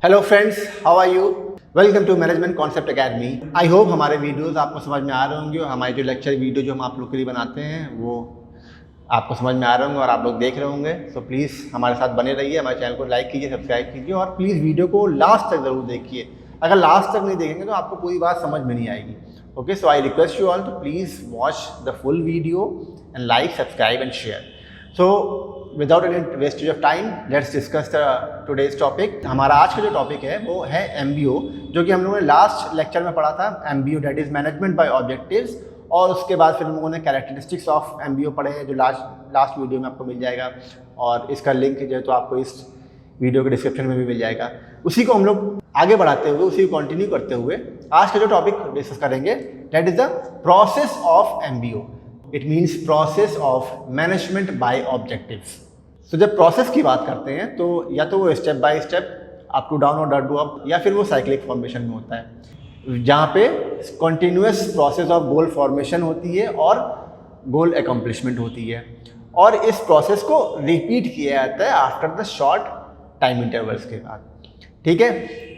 Hello friends, how are you? Welcome to management concept academy. I hope हमारे videos आपको समझ में आ रहे होंगे और हमारे जो लेक्चर वीडियो जो हम आप लोग के लिए बनाते हैं वो आपको समझ में आ रहे होंगे और आप लोग देख रहे होंगे। सो प्लीज़ हमारे साथ बने रहिए, हमारे चैनल को लाइक कीजिए, सब्सक्राइब कीजिए और प्लीज़ वीडियो को लास्ट तक ज़रूर देखिए। अगर लास्ट तक नहीं देखेंगे तो आपको पूरी बात समझ में नहीं आएगी। Okay, so I request you all to please watch the full video and like, subscribe and share. So without any wastage of time let's discuss the today's topic. हमारा आज का जो टॉपिक है वो है MBO, जो कि हम लोगों ने लास्ट लेक्चर में पढ़ा था। MBO that is management by objectives, और उसके बाद फिर हम लोगों ने कैरेक्टरिस्टिक्स ऑफ MBO पढ़े हैं, जो लास्ट वीडियो में आपको मिल जाएगा, और इसका लिंक जो है तो आपको इस वीडियो के डिस्क्रिप्शन में भी मिल जाएगा। उसी को हम लोग आगे बढ़ाते हुए, उसी को कंटिन्यू करते हुए आज का जो टॉपिक डिस्कस करेंगे that is the process of MBO। It means process of management by objectives. तो जब प्रोसेस की बात करते हैं तो या तो वो step by step up to down और डाउन टू अप, या फिर वो साइक्लिक फॉर्मेशन में होता है, जहाँ पे continuous process of goal formation होती है और गोल अकम्प्लिशमेंट होती है, और इस प्रोसेस को रिपीट किया जाता है after the short time intervals के बाद। ठीक है,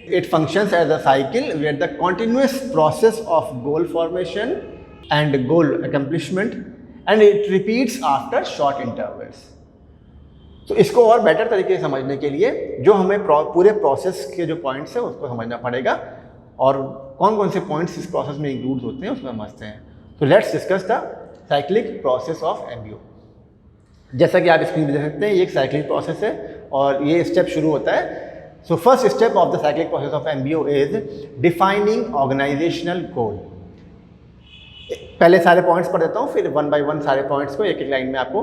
it functions as a cycle where the continuous process of goal formation and goal accomplishment and it repeats after short intervals। तो इसको और बेटर तरीके से समझने के लिए जो हमें पूरे प्रोसेस के जो पॉइंट्स हैं उसको समझना पड़ेगा, और कौन कौन से पॉइंट्स इस प्रोसेस में इंक्लूड होते हैं उसको समझते हैं। तो let's discuss the cyclic process of MBO। जैसा कि आप स्क्रीन पर देख सकते हैं, ये एक साइक्लिक प्रोसेस है और ये स्टेप शुरू होता है। So first step of the cyclic process of MBO is defining organizational goal. पहले सारे पॉइंट्स पढ़ देता हूँ, फिर वन बाय वन सारे पॉइंट्स को एक एक लाइन में आपको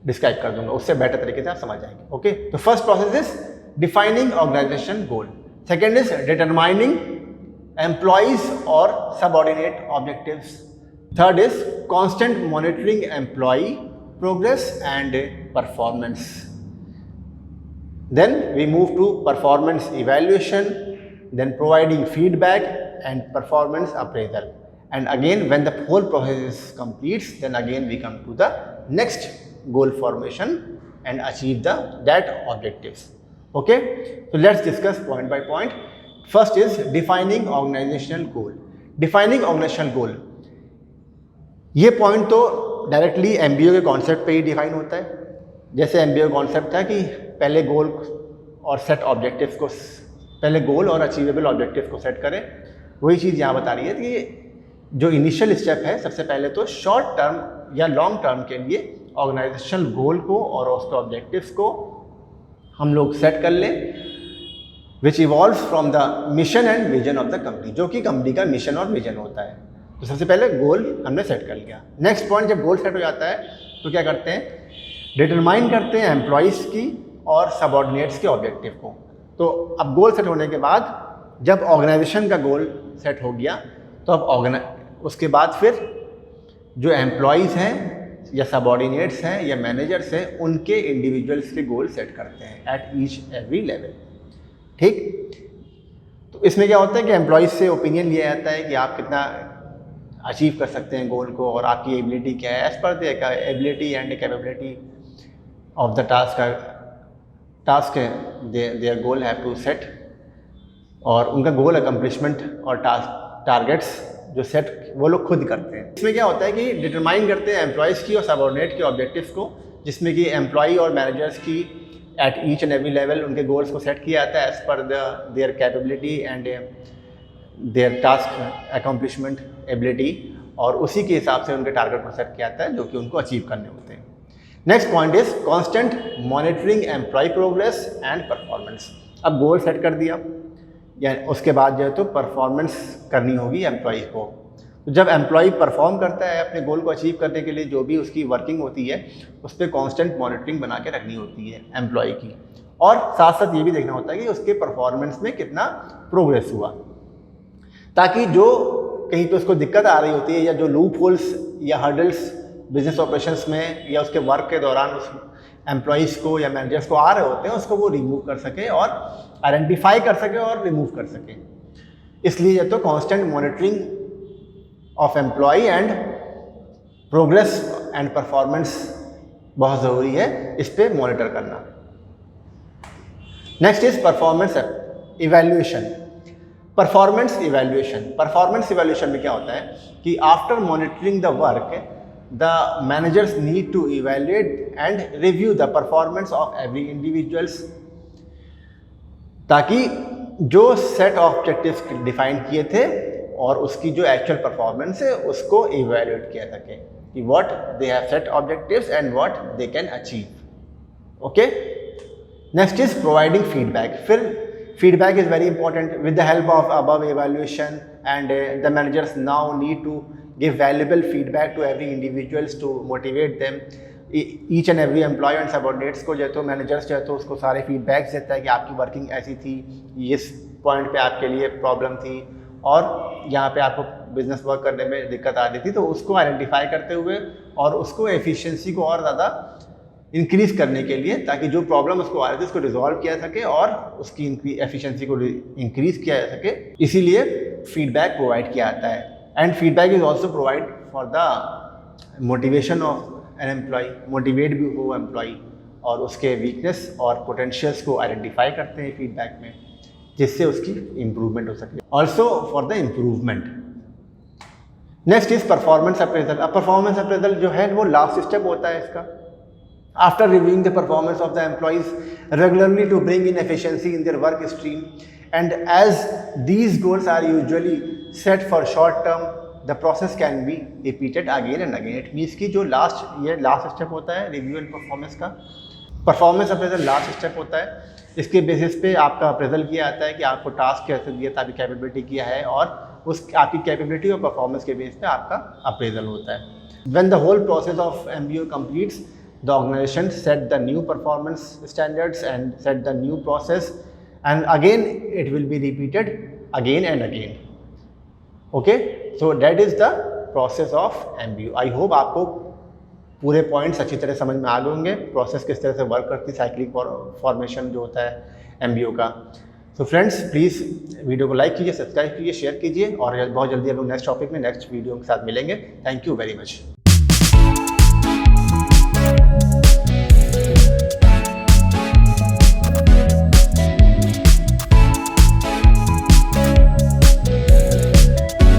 डिस्क्राइब कर दूंगा, उससे बेटर तरीके से आप समझ जाएंगे। ओके, तो first process is defining organization goal, second is determining employees और subordinate objectives, third is constant monitoring employ progress and performance, then we move to performance evaluation, then providing feedback and performance appraisal, and again when the whole process is complete, then again we come to the next goal formation and achieve that objectives. Okay, so let's discuss point by point. First is defining organizational goal. Defining organizational goal, ये point तो directly MBO के concept पे ही define होता है। जैसे MBO concept है कि पहले गोल और सेट ऑब्जेक्टिव्स को, पहले गोल और अचीवेबल ऑब्जेक्टिव को सेट करें, वही चीज़ यहाँ बता रही है कि जो इनिशियल स्टेप है, सबसे पहले तो शॉर्ट टर्म या लॉन्ग टर्म के लिए ऑर्गेनाइजेशनल गोल को और उसके ऑब्जेक्टिव्स को हम लोग सेट कर लें, which evolves from the mission and vision of the company, जो कि कंपनी का मिशन और विजन होता है। तो सबसे पहले गोल हमने सेट कर लिया। नेक्स्ट पॉइंट, जब गोल सेट हो जाता है तो क्या करते हैं, डिटरमाइन करते हैं एम्प्लॉइज़ की और सबऑर्डिनेट्स के ऑब्जेक्टिव को। तो अब गोल सेट होने के बाद जब ऑर्गेनाइजेशन का गोल सेट हो गया तो अब उसके बाद फिर जो एम्प्लॉइज़ हैं या सबऑर्डिनेट्स हैं या मैनेजर्स हैं, उनके इंडिविजुअल्स के गोल सेट करते हैं एट ईच एवरी लेवल। ठीक, तो इसमें क्या होता है कि एम्प्लॉइज़ से ओपिनियन लिया जाता है कि आप कितना अचीव कर सकते हैं गोल को, और आपकी एबिलिटी क्या है, as per their ability and capability of the task है their goal have to set, और उनका गोल अकम्प्लिशमेंट और टारगेट्स जो सेट वो लोग खुद करते हैं। इसमें क्या होता है कि डिटरमाइन करते हैं एम्प्लॉइज़ की और सबऑर्डिनेट के ऑब्जेक्टिव्स को, जिसमें कि एम्प्लॉई और मैनेजर्स की at each and every level उनके गोल्स को सेट किया जाता है as per their capability and their task accomplishment ability, और उसी के हिसाब से उनके टारगेट को सेट किया जाता है जो कि उनको अचीव करने होते हैं। Next point is constant monitoring employ progress and performance. अब गोल सेट कर दिया, या उसके बाद जो है तो परफॉर्मेंस करनी होगी एम्प्लॉई को। तो जब एम्प्लॉई परफॉर्म करता है अपने गोल को अचीव करने के लिए, जो भी उसकी वर्किंग होती है उस पर कॉन्स्टेंट मॉनिटरिंग बना के रखनी होती है एम्प्लॉई की, और साथ साथ ये भी देखना होता है कि उसके परफॉर्मेंस में कितना प्रोग्रेस हुआ, ताकि जो कहीं पे उसको दिक्कत आ रही होती है या जो लूप होल्स या हर्डल्स बिजनेस ऑपरेशंस में या उसके वर्क के दौरान उस एम्प्लॉइज़ को या मैनेजर्स को आ रहे होते हैं, उसको वो रिमूव कर सके और आइडेंटिफाई कर सके और रिमूव कर सके। इसलिए ये तो constant monitoring of employ and progress and performance बहुत ज़रूरी है, इस पर मॉनिटर करना। Next is performance evaluation, performance evaluation में क्या होता है कि after monitoring the work the managers need to evaluate and review the performance of every individuals, ताकि जो सेट ऑफ ऑब्जेक्टिव्स डिफाइन किए थे और उसकी जो एक्चुअल परफॉर्मेंस है उसको इवैल्यूएट किया सके कि what they have set objectives and what they can achieve. Okay, next is providing feedback. फिर feedback is very important. With the help of above evaluation and the managers now need to give valuable feedback to every individuals to motivate them. Each and every employee and subordinates को जो है तो managers जो है तो उसको सारे feedbacks देता है कि आपकी working ऐसी थी, इस point पे आपके लिए problem थी और यहाँ पे आपको business work करने में दिक्कत आ रही थी, तो उसको identify करते हुए और उसको efficiency को और ज़्यादा इंक्रीज करने के लिए, ताकि जो प्रॉब्लम उसको आ रही थी उसको रिजॉल्व किया सके और उसकी एफिशिएंसी को इंक्रीज किया जा सके, इसीलिए फीडबैक प्रोवाइड किया जाता है। And feedback is also provide for the motivation of an employ, motivate भी हो एम्प्लॉय और उसके वीकनेस और पोटेंशियल्स को आइडेंटिफाई करते हैं फीडबैक में, जिससे उसकी इम्प्रूवमेंट हो सके, also for the improvement. Next is performance appraisal. अब परफॉर्मेंस अप्रेजल जो है वो लास्ट स्टेप होता है इसका। After reviewing the performance of the employees regularly to bring in efficiency in their work stream, and as these goals are usually set for short term, the process can be repeated again and again. It means कि जो last step होता है review and performance का, performance appraisal last step होता है। इसके basis पे आपका अप्रेजल किया जाता है कि आपको टास्क कैसे दिया था, आपकी कैपेबिलिटी किया है, और उस आपकी कैपेबिलिटी और परफॉर्मेंस के बेस पे आपका अप्रेजल होता है। When the whole process of MBO completes, the organization set the new performance standards and set the new process, and again it will be repeated again and again. Okay, so that is the process of MBO. I hope आपको पूरे points अच्छी तरह समझ में आ गए होंगे, process किस तरह से वर्क करती है, साइक्लिक फॉर्मेशन जो होता है MBO का। सो फ्रेंड्स, प्लीज़ वीडियो को लाइक कीजिए, सब्सक्राइब कीजिए, शेयर कीजिए, और बहुत जल्दी हम लोग नेक्स्ट टॉपिक में नेक्स्ट वीडियो के साथ मिलेंगे। Thank you very much.